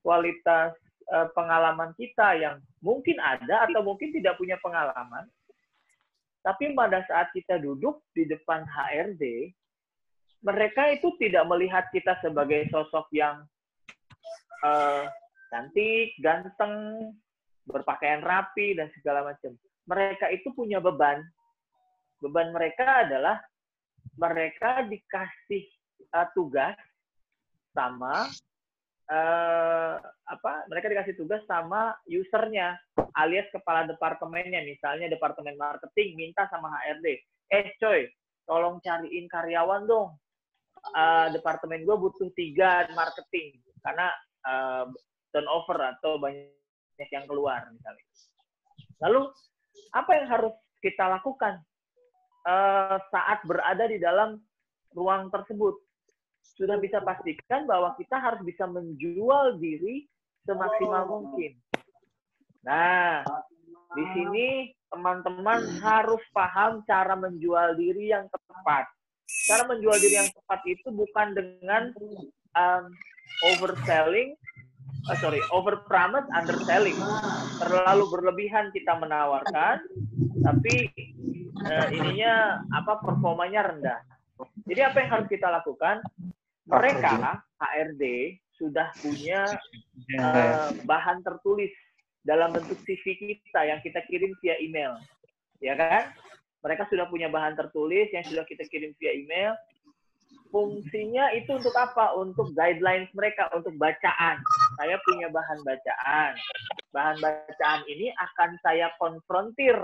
kualitas pengalaman kita yang mungkin ada atau mungkin tidak punya pengalaman. Tapi pada saat kita duduk di depan HRD, mereka itu tidak melihat kita sebagai sosok yang cantik, ganteng, berpakaian rapi, dan segala macam. Mereka itu punya beban. Beban mereka adalah mereka dikasih tugas sama mereka dikasih tugas sama usernya alias kepala departemennya. Misalnya departemen marketing minta sama HRD, coy, tolong cariin karyawan dong. Departemen gue butuh 3 marketing karena turnover atau banyak yang keluar misalnya. Lalu apa yang harus kita lakukan saat berada di dalam ruang tersebut? Sudah bisa pastikan bahwa kita harus bisa menjual diri semaksimal mungkin. Nah, di sini teman-teman harus paham cara menjual diri yang tepat. Cara menjual diri yang tepat itu bukan dengan overpromise, underselling. Terlalu berlebihan kita menawarkan, tapi performanya rendah. Jadi apa yang harus kita lakukan? Mereka HRD sudah punya bahan tertulis dalam bentuk CV kita yang kita kirim via email, ya kan? Mereka sudah punya bahan tertulis yang sudah kita kirim via email. Fungsinya itu untuk apa? Untuk guidelines mereka, untuk bacaan. Saya punya bahan bacaan. Bahan bacaan ini akan saya konfrontir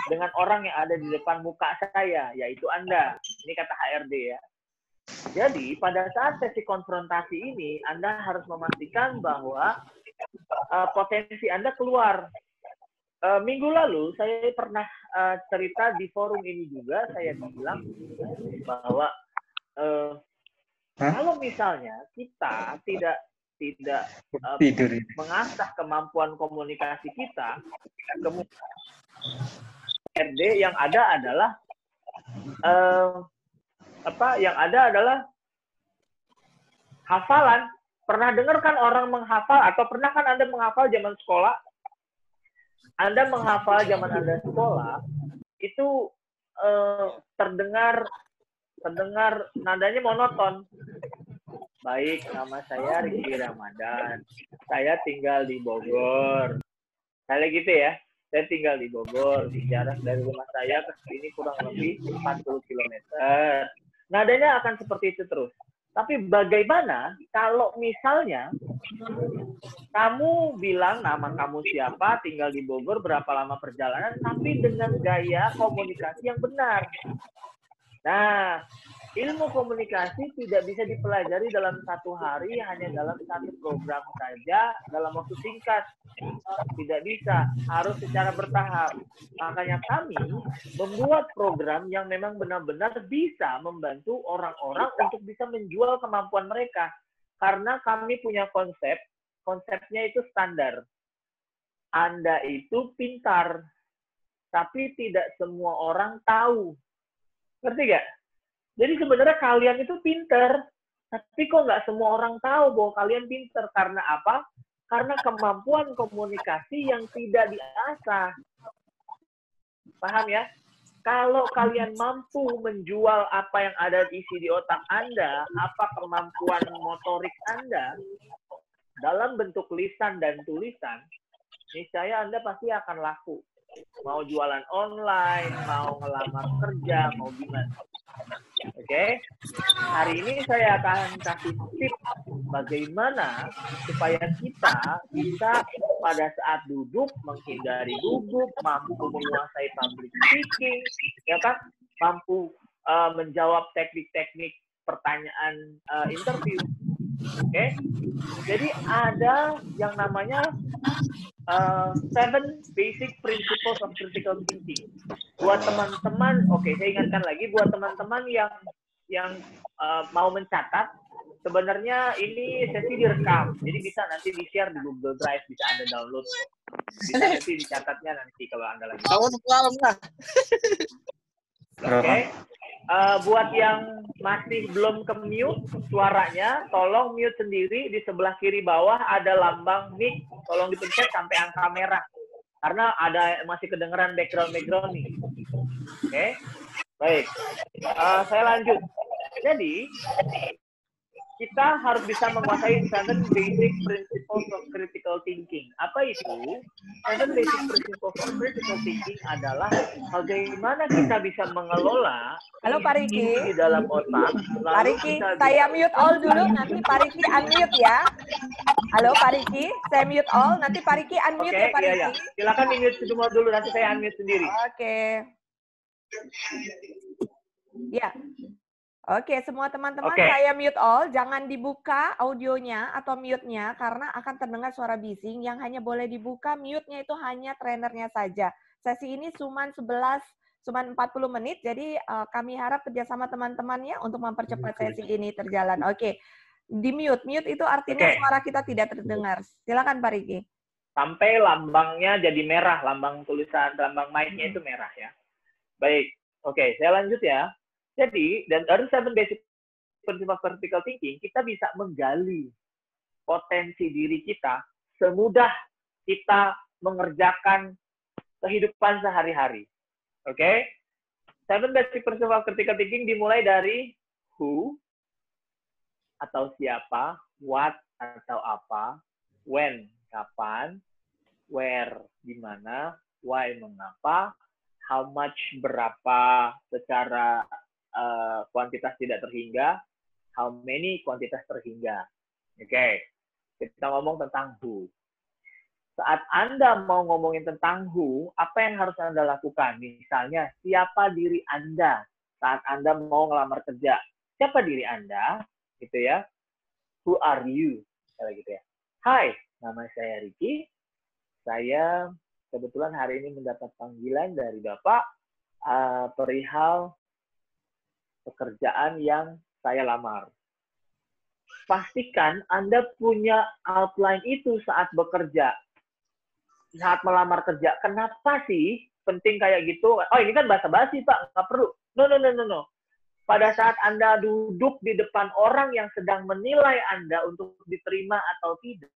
dengan orang yang ada di depan muka saya, yaitu Anda. Ini kata HRD ya. Jadi, pada saat sesi konfrontasi ini, Anda harus memastikan bahwa potensi Anda keluar. Minggu lalu, saya pernah cerita di forum ini juga, saya bilang bahwa kalau misalnya kita tidak mengasah kemampuan komunikasi kita, kemudian HRD yang ada adalah hafalan. Pernah dengar kan orang menghafal, atau pernah kan Anda menghafal zaman sekolah? Anda menghafal zaman Anda sekolah, itu terdengar nadanya monoton. Baik, nama saya Rizky Ramadan. Saya tinggal di Bogor. Kayak gitu ya. Saya tinggal di Bogor. Jarak dari rumah saya ke sini kurang lebih 40 km. Nadanya akan seperti itu terus. Tapi bagaimana kalau misalnya kamu bilang nama kamu siapa, tinggal di Bogor, berapa lama perjalanan, tapi dengan gaya komunikasi yang benar. Nah, ilmu komunikasi tidak bisa dipelajari dalam 1 hari, hanya dalam 1 program saja, dalam waktu singkat. Tidak bisa, harus secara bertahap. Makanya kami membuat program yang memang benar-benar bisa membantu orang-orang untuk bisa menjual kemampuan mereka. Karena kami punya konsepnya itu standar. Anda itu pintar, tapi tidak semua orang tahu. Ngerti gak? Jadi sebenarnya kalian itu pintar, tapi kok nggak semua orang tahu bahwa kalian pintar. Karena apa? Karena kemampuan komunikasi yang tidak diasah. Paham ya? Kalau kalian mampu menjual apa yang ada isi di otak Anda, apa kemampuan motorik Anda, dalam bentuk lisan dan tulisan, niscaya Anda pasti akan laku. Mau jualan online, mau ngelamar kerja, mau gimana. Oke? Hari ini saya akan kasih tips bagaimana supaya kita bisa pada saat duduk menghindari gugup, mampu menguasai public speaking, ya kan? Mampu menjawab teknik-teknik pertanyaan interview. Oke? Jadi ada yang namanya 7 basic principles of critical thinking. Buat teman-teman, saya ingatkan lagi buat teman-teman yang mau mencatat, sebenarnya ini sesi direkam, jadi bisa nanti di-share di Google Drive, bisa Anda download. Bisa nanti dicatatnya nanti kalau Anda lagi. Oke. Buat yang masih belum ke-mute suaranya, tolong mute sendiri. Di sebelah kiri bawah ada lambang mic, tolong dipencet sampai angka merah. Karena ada masih kedengeran background nih. Oke, baik. Saya lanjut. Jadi, kita harus bisa menguasai 7 basic principles of critical thinking. Apa itu? 7 basic principles of critical thinking adalah bagaimana kita bisa mengelola Halo Pak Riki. di dalam otak. Pak Riki, saya mute all dulu, nanti Pak Riki unmute ya. Halo Pak Riki, saya mute all, nanti Pak Riki unmute ya Pak Riki. Iya. Silakan mute semua dulu, nanti saya unmute sendiri. Oke. Ya. Oke, semua teman-teman saya mute all, jangan dibuka audionya atau mute-nya karena akan terdengar suara bising. Yang hanya boleh dibuka mute-nya itu hanya trainernya saja. Sesi ini cuma 40 menit, jadi kami harap kerjasama teman-temannya untuk mempercepat sesi ini terjalan. Oke, di mute. Mute itu artinya suara kita tidak terdengar. Silakan Pak Riki. Sampai lambangnya jadi merah, lambang mic-nya itu merah ya. Baik, oke, saya lanjut ya. Jadi, dan dari 7 basic principles of critical thinking, kita bisa menggali potensi diri kita semudah kita mengerjakan kehidupan sehari-hari. Oke? 7 basic principles of critical thinking dimulai dari who, atau siapa, what, atau apa, when, kapan, where, di mana, why, mengapa, how much, berapa, secara kuantitas tidak terhingga, how many, kuantitas terhingga. Oke, kita ngomong tentang who. Saat Anda mau ngomongin tentang who, apa yang harus Anda lakukan? Misalnya, siapa diri Anda saat Anda mau ngelamar kerja? Siapa diri Anda? Gitu ya. Who are you? Kayak gitu ya. Hai, nama saya Ricky. Saya kebetulan hari ini mendapat panggilan dari Bapak perihal pekerjaan yang saya lamar. Pastikan Anda punya outline itu saat bekerja. Saat melamar kerja. Kenapa sih penting kayak gitu? Oh, ini kan basa-basi, Pak. Nggak perlu. No. Pada saat Anda duduk di depan orang yang sedang menilai Anda untuk diterima atau tidak,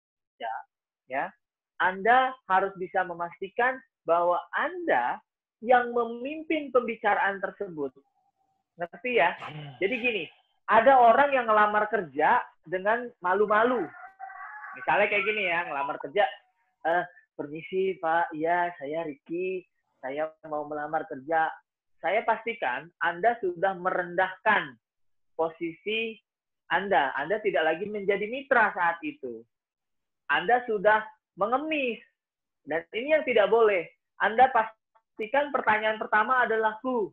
ya, Anda harus bisa memastikan bahwa Anda yang memimpin pembicaraan tersebut. Ngerti ya? Jadi gini, ada orang yang ngelamar kerja dengan malu-malu. Misalnya kayak gini ya, ngelamar kerja, permisi Pak, iya saya Ricky, saya mau melamar kerja. Saya pastikan Anda sudah merendahkan posisi Anda. Anda tidak lagi menjadi mitra saat itu. Anda sudah mengemis. Dan ini yang tidak boleh. Anda pastikan pertanyaan pertama adalah who.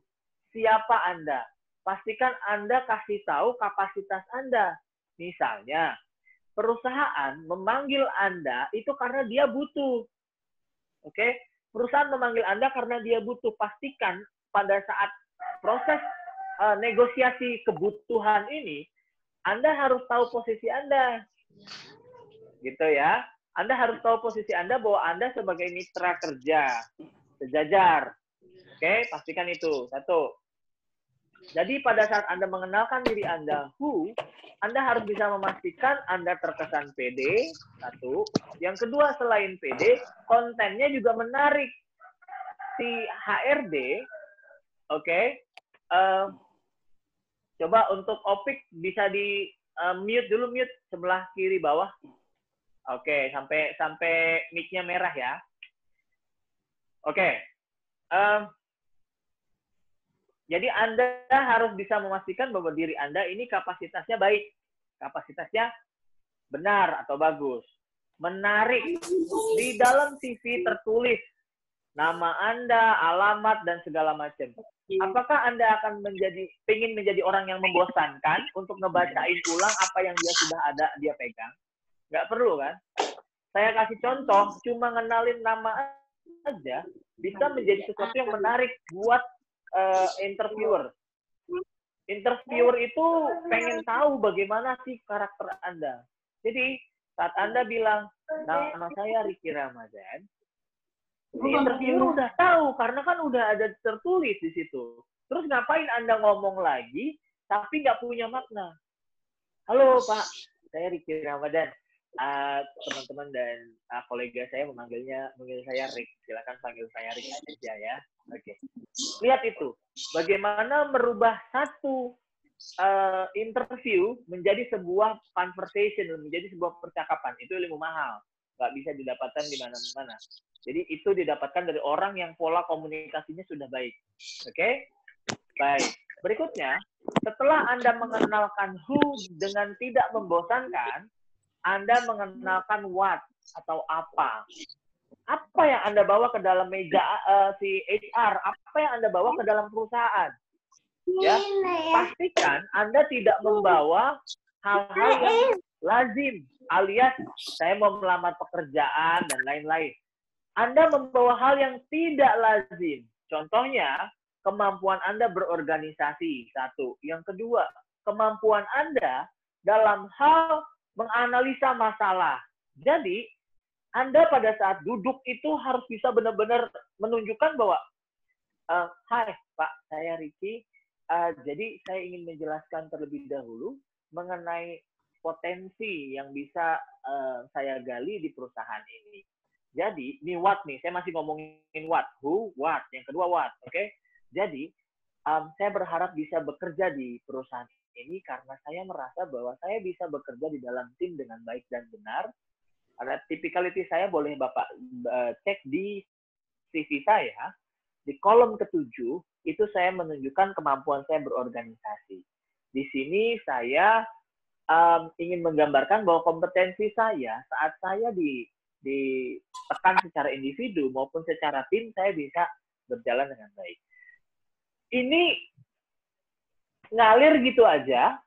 Siapa Anda? Pastikan Anda kasih tahu kapasitas Anda. Misalnya, perusahaan memanggil Anda itu karena dia butuh. Oke? Perusahaan memanggil Anda karena dia butuh. Pastikan pada saat proses negosiasi kebutuhan ini, Anda harus tahu posisi Anda. Gitu ya. Anda harus tahu posisi Anda bahwa Anda sebagai mitra kerja. Sejajar. Oke? Pastikan itu. Satu. Jadi pada saat Anda mengenalkan diri Anda who, Anda harus bisa memastikan Anda terkesan pede, satu. Yang kedua, selain pede, kontennya juga menarik. Si HRD, oke, coba untuk Opik bisa di mute dulu, mute sebelah kiri bawah. Oke, sampai mic-nya merah ya. Oke. Jadi Anda harus bisa memastikan bahwa diri Anda ini kapasitasnya baik. Kapasitasnya benar atau bagus. Menarik. Di dalam CV tertulis nama Anda, alamat, dan segala macam. Apakah Anda akan ingin menjadi orang yang membosankan untuk ngebacain ulang apa yang dia sudah ada, dia pegang? Nggak perlu kan? Saya kasih contoh, cuma ngenalin nama aja bisa menjadi sesuatu yang menarik buat interviewer. Interviewer itu pengen tahu bagaimana sih karakter Anda. Jadi saat Anda bilang, nama saya Ricky Ramadan, interviewer udah tahu karena kan udah ada tertulis di situ. Terus ngapain Anda ngomong lagi, tapi nggak punya makna? Halo Pak, saya Ricky Ramadan. Teman-teman dan kolega saya manggil saya Rick. Silakan panggil saya Rick aja ya. Oke. Lihat itu, bagaimana merubah satu interview menjadi sebuah conversation, menjadi sebuah percakapan. Itu ilmu mahal, nggak bisa didapatkan di mana-mana. Jadi itu didapatkan dari orang yang pola komunikasinya sudah baik. Oke? Baik. Berikutnya, setelah Anda mengenalkan who dengan tidak membosankan, Anda mengenalkan what atau apa. Apa yang Anda bawa ke dalam meja si HR? Apa yang Anda bawa ke dalam perusahaan? Ya, pastikan Anda tidak membawa hal-hal yang lazim, alias saya mau melamar pekerjaan dan lain-lain. Anda membawa hal yang tidak lazim. Contohnya, kemampuan Anda berorganisasi, satu. Yang kedua, kemampuan Anda dalam hal menganalisa masalah. Jadi, Anda pada saat duduk itu harus bisa benar-benar menunjukkan bahwa, hai Pak, saya Ricky, jadi saya ingin menjelaskan terlebih dahulu mengenai potensi yang bisa saya gali di perusahaan ini. Jadi, ini what nih, saya masih ngomongin what, who, what, yang kedua what, oke? Jadi, saya berharap bisa bekerja di perusahaan ini karena saya merasa bahwa saya bisa bekerja di dalam tim dengan baik dan benar. Ada typicality saya boleh Bapak cek di CV saya. Di kolom ke-7, itu saya menunjukkan kemampuan saya berorganisasi. Di sini saya ingin menggambarkan bahwa kompetensi saya saat saya ditekan secara individu maupun secara tim, saya bisa berjalan dengan baik. Ini ngalir gitu aja.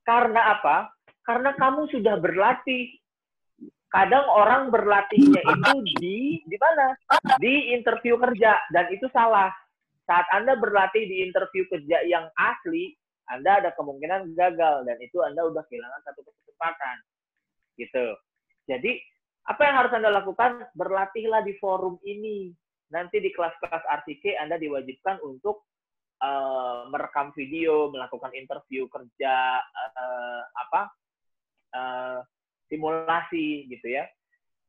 Karena apa? Karena kamu sudah berlatih. Kadang orang berlatihnya itu di mana? Di interview kerja, dan itu salah. Saat Anda berlatih di interview kerja yang asli, Anda ada kemungkinan gagal, dan itu Anda udah kehilangan satu kesempatan. Gitu. Jadi, apa yang harus Anda lakukan? Berlatihlah di forum ini. Nanti di kelas-kelas RCK Anda diwajibkan untuk merekam video, melakukan interview kerja, simulasi gitu ya.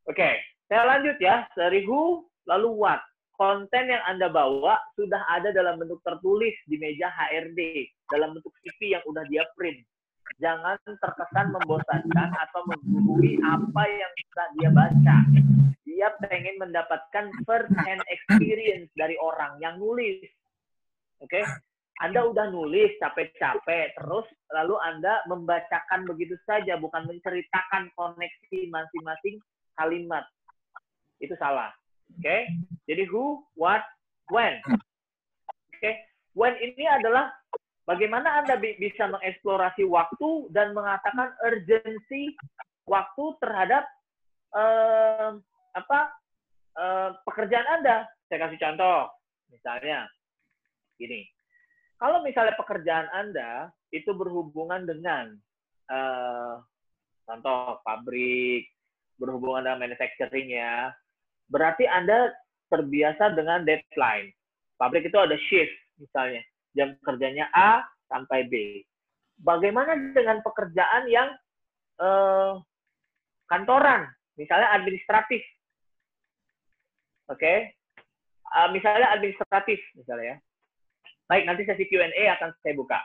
Oke, saya lanjut ya. Dari who, lalu what. Konten yang Anda bawa sudah ada dalam bentuk tertulis di meja HRD, dalam bentuk CV yang udah dia print. Jangan terkesan membosankan atau menggurui apa yang bisa dia baca. Dia pengen mendapatkan first hand experience dari orang yang nulis. Oke, Anda udah nulis capek-capek, terus lalu Anda membacakan begitu saja, bukan menceritakan koneksi masing-masing kalimat. Itu salah. Oke, jadi who, what, when. Oke, when ini adalah bagaimana Anda bisa mengeksplorasi waktu dan mengatakan urgensi waktu terhadap pekerjaan Anda. Saya kasih contoh, misalnya gini. Kalau misalnya pekerjaan Anda itu berhubungan dengan contoh pabrik, berhubungan dengan manufacturing ya, berarti Anda terbiasa dengan deadline. Pabrik itu ada shift misalnya, jam kerjanya A sampai B. Bagaimana dengan pekerjaan yang kantoran, misalnya administratif? Oke, misalnya administratif misalnya ya. Baik, nanti sesi Q&A akan saya buka.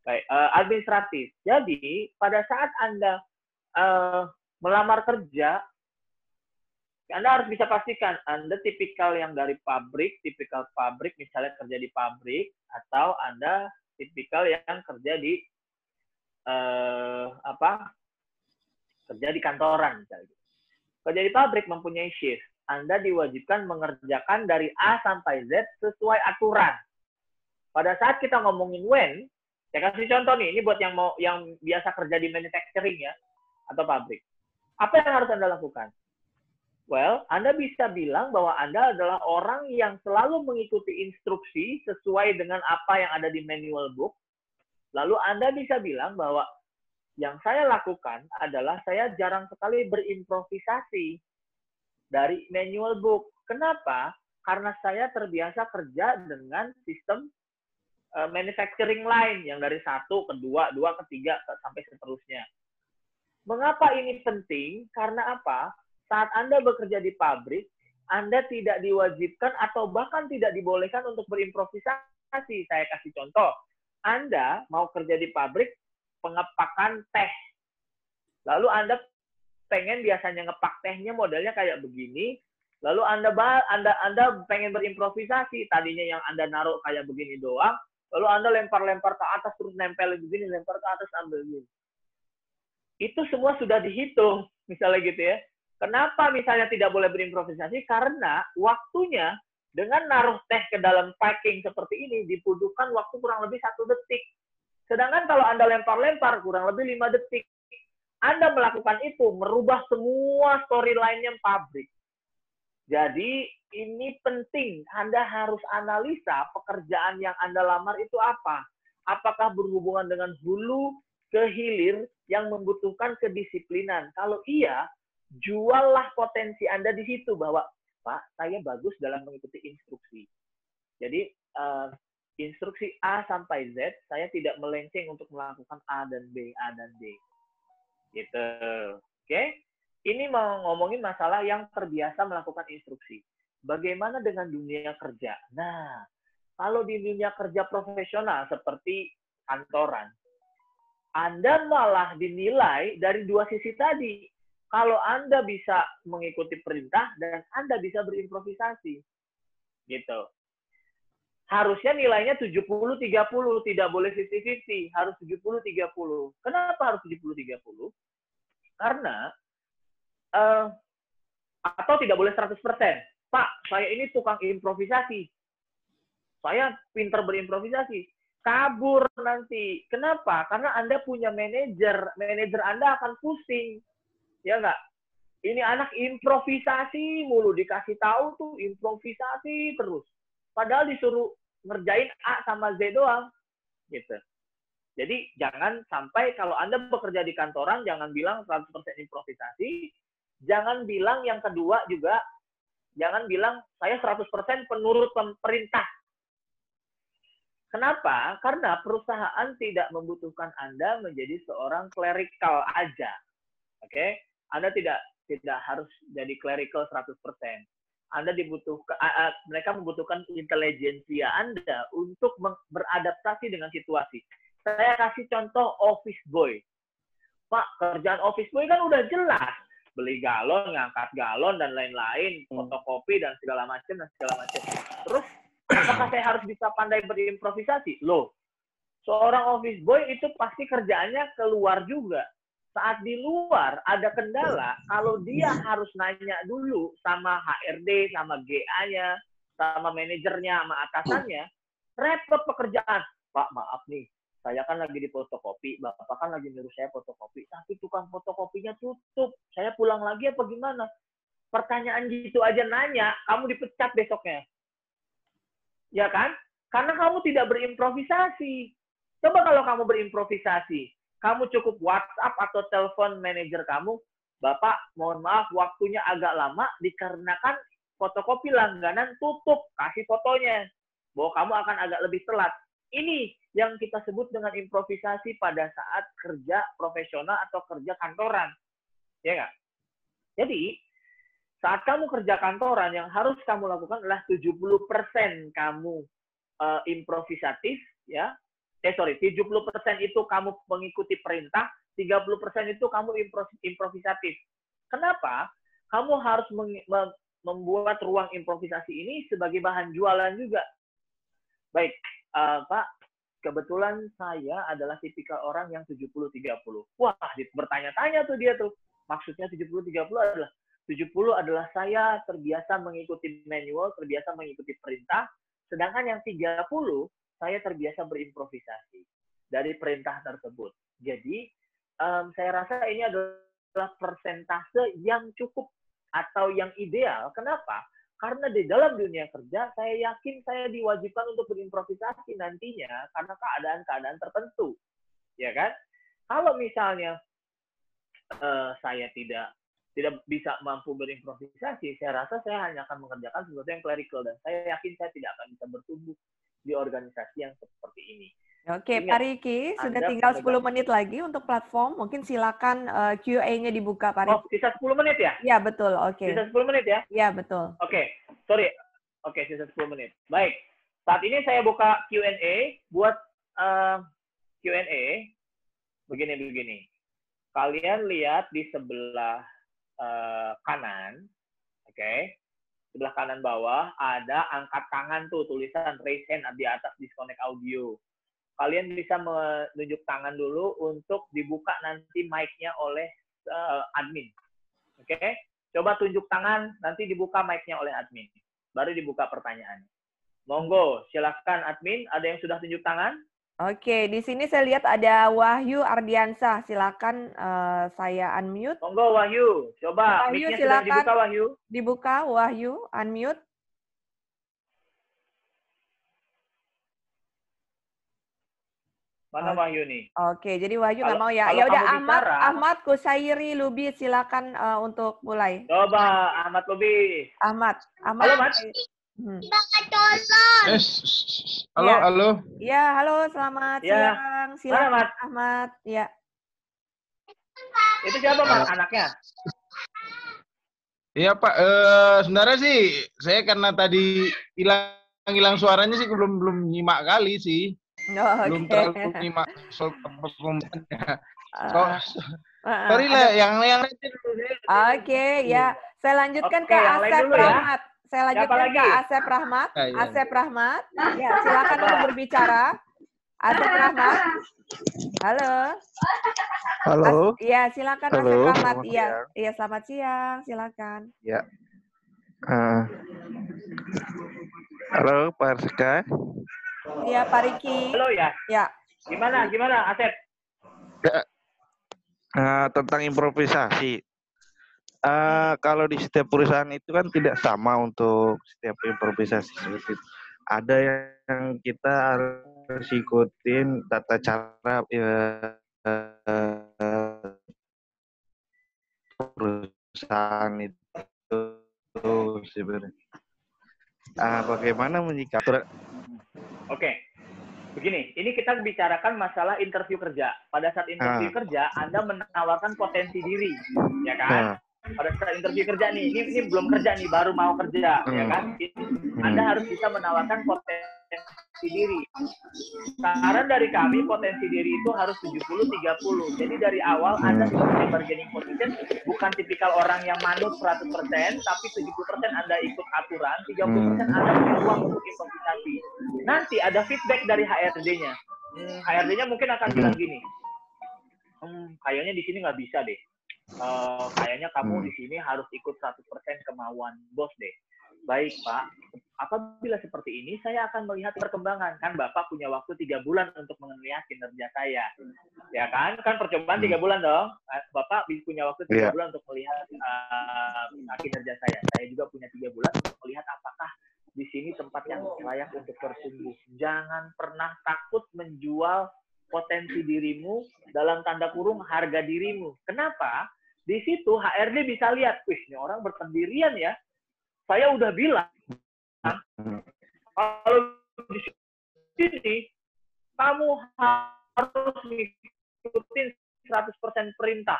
Baik, administratif. Jadi, pada saat Anda melamar kerja, Anda harus bisa pastikan Anda tipikal yang dari pabrik, tipikal pabrik, misalnya kerja di pabrik, atau Anda tipikal yang kerja di kerja di kantoran misalnya. Kerja di pabrik mempunyai shift. Anda diwajibkan mengerjakan dari A sampai Z sesuai aturan. Pada saat kita ngomongin when, saya kasih contoh nih, ini buat yang biasa kerja di manufacturing ya, atau pabrik. Apa yang harus Anda lakukan? Well, Anda bisa bilang bahwa Anda adalah orang yang selalu mengikuti instruksi sesuai dengan apa yang ada di manual book. Lalu Anda bisa bilang bahwa yang saya lakukan adalah saya jarang sekali berimprovisasi dari manual book. Kenapa? Karena saya terbiasa kerja dengan sistem manufacturing line yang dari 1 ke 2, 2 ke 3 sampai seterusnya. Mengapa ini penting? Karena apa? Saat Anda bekerja di pabrik, Anda tidak diwajibkan atau bahkan tidak dibolehkan untuk berimprovisasi. Saya kasih contoh. Anda mau kerja di pabrik pengepakan teh. Lalu Anda pengen biasanya ngepak tehnya modelnya kayak begini. Lalu Anda pengen berimprovisasi. Tadinya yang Anda naruh kayak begini doang. Lalu Anda lempar-lempar ke atas, terus nempel begini, lempar ke atas, ambil begini. Itu semua sudah dihitung, misalnya gitu ya. Kenapa misalnya tidak boleh berimprovisasi? Karena waktunya dengan naruh teh ke dalam packing seperti ini dibutuhkan waktu kurang lebih 1 detik. Sedangkan kalau Anda lempar-lempar kurang lebih 5 detik. Anda melakukan itu merubah semua storyline-nya pabrik. Jadi ini penting. Anda harus analisa pekerjaan yang Anda lamar itu apa. Apakah berhubungan dengan hulu ke hilir yang membutuhkan kedisiplinan. Kalau iya, juallah potensi Anda di situ bahwa, Pak, saya bagus dalam mengikuti instruksi. Jadi instruksi A sampai Z, saya tidak melenceng untuk melakukan A dan B, A dan B. Gitu. Oke? Ini mau ngomongin masalah yang terbiasa melakukan instruksi. Bagaimana dengan dunia kerja? Nah, kalau di dunia kerja profesional seperti kantoran, Anda malah dinilai dari 2 sisi tadi. Kalau Anda bisa mengikuti perintah dan Anda bisa berimprovisasi. Gitu. Harusnya nilainya 70-30, tidak boleh 50-50, harus 70-30. Kenapa harus 70-30? Karena atau tidak boleh 100%. Pak, saya ini tukang improvisasi. Saya pintar berimprovisasi. Kabur nanti. Kenapa? Karena Anda punya manajer. Manajer Anda akan pusing. Ya nggak? Ini anak improvisasi mulu. Dikasih tahu tuh improvisasi terus. Padahal disuruh ngerjain A sama Z doang. Gitu. Jadi jangan sampai kalau Anda bekerja di kantoran, jangan bilang 100% improvisasi. Jangan bilang yang kedua juga, jangan bilang saya 100% penurut perintah. Kenapa? Karena perusahaan tidak membutuhkan Anda menjadi seorang clerical aja. Oke? Anda tidak harus jadi clerical 100%. Anda dibutuhkan, mereka membutuhkan intelijensia Anda untuk beradaptasi dengan situasi. Saya kasih contoh office boy. Pak, kerjaan office boy kan udah jelas. Beli galon, ngangkat galon, dan lain-lain, fotokopi, dan segala macam. Terus, apakah saya harus bisa pandai berimprovisasi? Loh, seorang office boy itu pasti kerjaannya keluar juga. Saat di luar ada kendala, kalau dia harus nanya dulu sama HRD, sama GA-nya, sama manajernya, sama atasannya, repot pekerjaan. Pak, maaf nih, saya kan lagi di fotokopi, Bapak kan lagi nyuruh saya fotokopi, tapi tukang fotokopinya tutup. Saya pulang lagi apa gimana? Pertanyaan gitu aja nanya, kamu dipecat besoknya. Ya kan? Karena kamu tidak berimprovisasi. Coba kalau kamu berimprovisasi, kamu cukup WhatsApp atau telepon manajer kamu, Bapak, mohon maaf waktunya agak lama dikarenakan fotokopi langganan tutup, kasih fotonya. Bahwa kamu akan agak lebih telat. Ini yang kita sebut dengan improvisasi pada saat kerja profesional atau kerja kantoran. Ya nggak? Jadi, saat kamu kerja kantoran, yang harus kamu lakukan adalah 70% kamu improvisatif, ya. 70% itu kamu mengikuti perintah, 30% itu kamu improvisatif. Kenapa? Kamu harus membuat ruang improvisasi ini sebagai bahan jualan juga. Baik, Pak, kebetulan saya adalah tipikal orang yang 70-30. Wah, bertanya-tanya tuh dia tuh. Maksudnya 70-30 adalah 70 adalah saya terbiasa mengikuti manual, terbiasa mengikuti perintah, sedangkan yang 30 saya terbiasa berimprovisasi dari perintah tersebut. Jadi, saya rasa ini adalah persentase yang cukup atau yang ideal. Kenapa? Karena di dalam dunia kerja, saya yakin saya diwajibkan untuk berimprovisasi nantinya karena keadaan-keadaan tertentu. Ya kan? Kalau misalnya saya tidak bisa mampu berimprovisasi, saya rasa saya hanya akan mengerjakan sesuatu yang clerical dan saya yakin saya tidak akan bisa bertumbuh di organisasi yang seperti ini. Oke, Pak Riki, sudah tinggal 10 menit lagi untuk platform. Mungkin silakan Q&A-nya dibuka, Pak Riki. Oh, sisa 10 menit ya? Iya, betul. Oke. Sisa 10 menit ya? Iya, betul. Oke, sorry. Oke, sisa 10 menit. Baik. Saat ini saya buka Q&A. Buat Q&A, begini. Kalian lihat di sebelah kanan, oke? Sebelah kanan bawah ada angkat tangan tuh, tulisan raise hand di atas disconnect audio. Kalian bisa menunjuk tangan dulu untuk dibuka nanti mic-nya oleh admin. Oke? Coba tunjuk tangan, nanti dibuka mic-nya oleh admin. Baru dibuka pertanyaan. Monggo, silakan admin. Ada yang sudah tunjuk tangan? Oke, di sini saya lihat ada Wahyu Ardiansah. Silakan saya unmute. Monggo Wahyu, coba Wahyu, mic-nya sudah dibuka Wahyu. Dibuka Wahyu, unmute. Mana Wahyu nih? Oke, jadi Wahyu nggak mau ya. Ya udah Ahmad Kusairi Lubis, silakan untuk mulai. Coba Ahmad Lubis. Ahmad. Halo Mas. Halo. Ya, halo, selamat siang. Silakan Mas? Ahmad. Ya. Itu siapa Mas anaknya? Iya Pak, sebenarnya sih saya karena tadi hilang suaranya sih belum nyimak kali sih. Belum terlalu nyimak soal pertemuannya. Sorry lah, yang Oke, ya. Saya lanjutkan ke Asep Rahmat. Saya lanjutkan ke Asep Rahmat. Asep Rahmat. Ya, silakan untuk berbicara. Asep Rahmat. Halo. Halo. Iya, silakan Asep Rahmat. Iya, selamat siang. Silakan. Ya. Halo, Pak Arska. Iya, Pak Riki. Halo ya. Ya. Gimana Asep? Ya. Tentang improvisasi. Kalau di setiap perusahaan itu kan tidak sama untuk setiap improvisasi seperti itu. Ada yang kita harus ikutin tata cara perusahaan itu sebenarnya. Bagaimana menyikapi? Oke. Begini, ini kita bicarakan masalah interview kerja. Pada saat interview kerja, Anda menawarkan potensi diri, ya kan? Pada saat interview kerja nih, ini belum kerja nih, baru mau kerja, ya kan? Anda harus bisa menawarkan potensi diri. Saran dari kami, potensi diri itu harus 70-30. Jadi dari awal Anda sebagai bargaining position bukan tipikal orang yang manut 100%, tapi 70% Anda ikut aturan, 30% Anda punya ruang untuk improvisasi. Nanti ada feedback dari HRD-nya. HRD-nya mungkin akan bilang gini, kayaknya di sini nggak bisa deh. Kayaknya kamu di sini harus ikut 100% kemauan bos deh. Baik Pak, apabila seperti ini saya akan melihat perkembangan. Kan Bapak punya waktu 3 bulan untuk melihat kinerja saya. Ya kan? Kan percobaan 3 bulan dong. Bapak punya waktu 3 bulan untuk melihat kinerja saya. Saya juga punya 3 bulan untuk melihat apakah di sini tempat yang layak untuk bertumbuh. Jangan pernah takut menjual potensi dirimu dalam tanda kurung harga dirimu. Kenapa? Di situ HRD bisa lihat, wih ini orang berpendirian ya. Saya udah bilang, kalau di sini kamu harus ngikutin 100% perintah.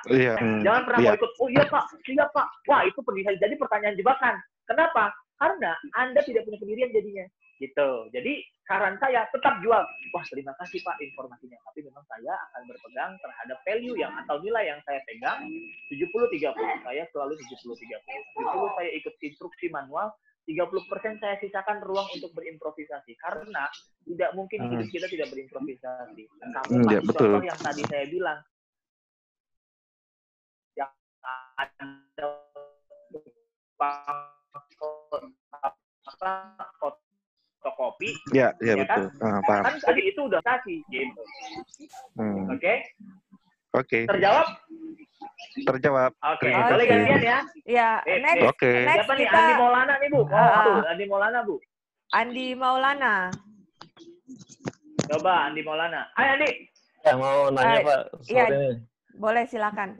Jangan pernah mau ikut, oh iya Pak. Wah itu bisa jadi pertanyaan jebakan. Kenapa? Karena Anda tidak punya pendirian jadinya. Gitu. Jadi saran saya tetap jual. Wah terima kasih Pak informasinya. Tapi memang saya akan berpegang terhadap value yang atau nilai yang saya pegang 70-30. Saya selalu 70-30. 70 saya ikut instruksi manual. 30% saya sisakan ruang untuk berimprovisasi. Karena tidak mungkin hidup kita tidak berimprovisasi. Kamu kasih contoh yang tadi saya bilang. Yang ada fotokopi, ya betul. Kan tadi itu udah kasih, gitu. Oke. Terjawab. Oke. Boleh gantian ya? Ya. Next siapa nih? kita... Andi Maulana nih Bu. Andi Maulana Bu. Andi Maulana. Coba Andi Maulana. Hai Andi. Ya mau nanya Pak. Iya. Boleh silakan.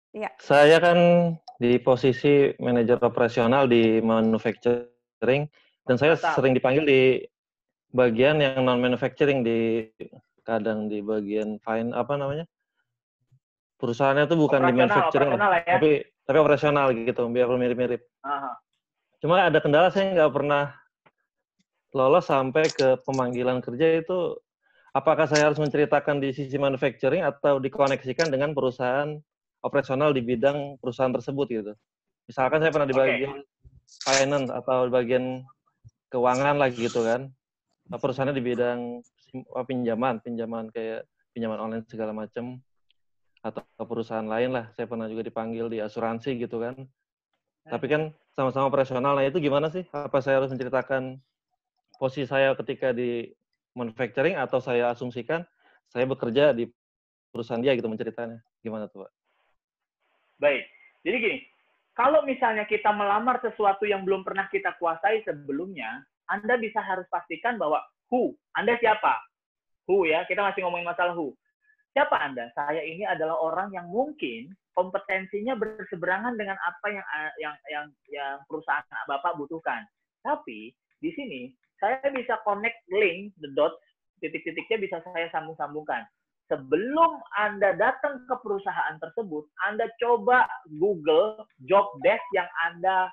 Ya. Saya kan di posisi manajer operasional di manufacturing dan saya sering dipanggil di bagian yang non manufacturing kadang di bagian perusahaannya tuh bukan di manufacturing, ya? tapi operasional gitu, biar mirip-mirip. Cuma ada kendala, saya nggak pernah lolos sampai ke pemanggilan kerja itu. Apakah saya harus menceritakan di sisi manufacturing atau dikoneksikan dengan perusahaan operasional di bidang perusahaan tersebut gitu? Misalkan saya pernah di bagian finance atau di bagian keuangan lagi gitu kan. Perusahaannya di bidang pinjaman kayak pinjaman online segala macam, atau perusahaan lain lah. Saya pernah juga dipanggil di asuransi gitu kan. Tapi kan sama-sama operasional. Nah itu gimana sih? Apa saya harus menceritakan posisi saya ketika di manufacturing atau saya asumsikan saya bekerja di perusahaan dia gitu menceritanya? Gimana tuh Pak? Baik. Jadi gini, kalau misalnya kita melamar sesuatu yang belum pernah kita kuasai sebelumnya, Anda bisa harus pastikan bahwa who, Anda siapa? Who ya, kita masih ngomongin masalah who. Siapa Anda? Saya ini adalah orang yang mungkin kompetensinya berseberangan dengan apa yang perusahaan Bapak butuhkan. Tapi di sini saya bisa connect link the dots, titik-titiknya bisa saya sambung-sambungkan. Sebelum Anda datang ke perusahaan tersebut, Anda coba Google job desk yang Anda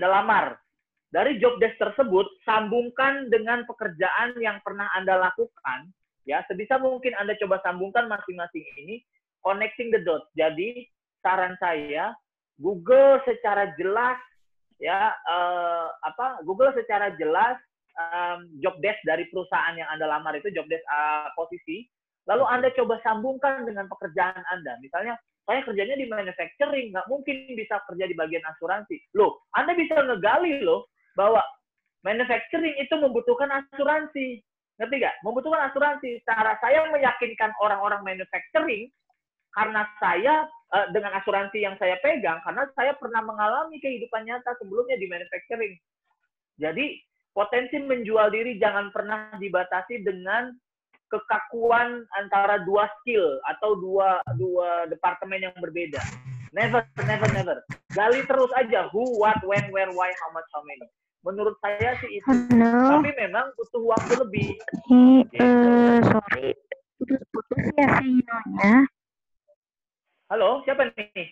lamar. Dari job desk tersebut, sambungkan dengan pekerjaan yang pernah Anda lakukan. Ya, sebisa mungkin Anda coba sambungkan masing-masing ini, connecting the dots. Jadi, saran saya, Google secara jelas, ya, Google secara jelas job desk dari perusahaan yang Anda lamar itu, job desk posisi. Lalu Anda coba sambungkan dengan pekerjaan Anda. Misalnya, saya kerjanya di manufacturing, nggak mungkin bisa kerja di bagian asuransi. Loh, Anda bisa ngegali loh, bahwa manufacturing itu membutuhkan asuransi. Ngerti nggak? Membutuhkan asuransi. Cara saya meyakinkan orang-orang manufacturing, karena saya dengan asuransi yang saya pegang, karena saya pernah mengalami kehidupan nyata sebelumnya di manufacturing. Jadi, potensi menjual diri jangan pernah dibatasi dengan kekakuan antara dua skill atau dua departemen yang berbeda. Never. Gali terus aja who, what, when, where, why, how much, how many. Menurut saya sih itu. Tapi memang butuh waktu lebih. Sorry, putus ya sinyalnya. Halo, siapa nih?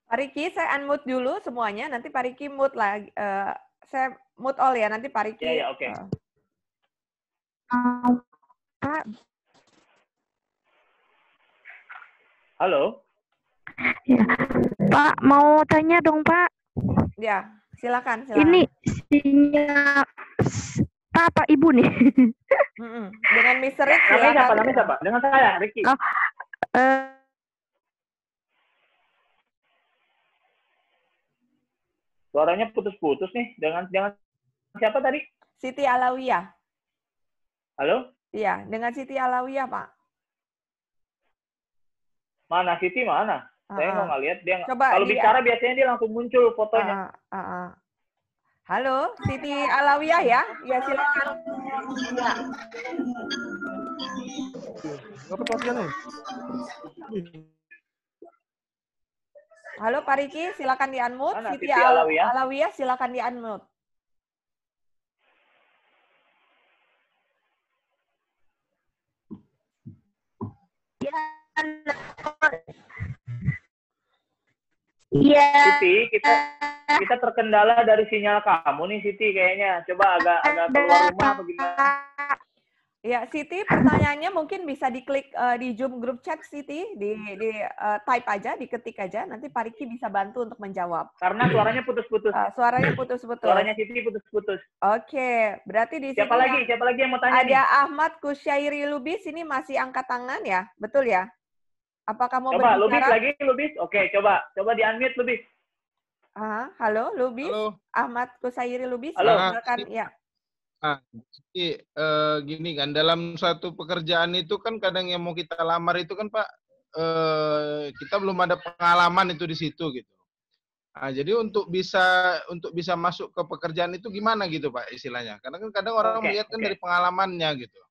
Pak Riki, saya unmute dulu semuanya. Nanti Pak Riki mute lagi. Saya mute all ya. Nanti Pak Riki. Ya, oke. Pak. Halo. Ya. Pak, mau tanya dong, Pak. Ya. Silakan. Ini sinyal Pak Ibu nih. Dengan Mr. Rick, silakan. Namanya siapa? Dengan saya, Ricky. Suaranya putus-putus nih. Dengan siapa tadi? Siti Alawiyah. Halo? Iya, dengan Siti Alawiyah, Pak. Mana Siti mana? Saya nggak lihat dia. Coba kalau bicara biasanya dia langsung muncul fotonya. Halo, Siti Alawiyah ya? Ya silakan. Halo Pak Riki, silakan di unmute. Siti Alawiyah silakan di unmute. Iya. Siti, kita terkendala dari sinyal kamu nih Siti kayaknya. Coba agak keluar rumah bagaimana? Ya, Siti, pertanyaannya mungkin bisa diklik di Zoom Group Chat, Siti. Di type aja, diketik aja. Nanti Pak Riki bisa bantu untuk menjawab. Karena suaranya putus-putus. Suaranya putus-putus. Suaranya Siti putus-putus. Oke, berarti di sini Siapa lagi yang mau tanya ada nih? Ahmad Kusyairi Lubis, ini masih angkat tangan ya? Betul ya? Apakah mau berbicara? Coba, Lubis. Oke, coba di-unmute, Lubis. Halo, Lubis. Halo. Ahmad Kusyairi Lubis. Halo. Silakan, ya. Gini kan, dalam suatu pekerjaan itu kan kadang yang mau kita lamar itu kan Pak, kita belum ada pengalaman itu di situ gitu. Nah, jadi untuk bisa masuk ke pekerjaan itu gimana gitu Pak istilahnya? Karena kan kadang orang melihat kan dari pengalamannya gitu.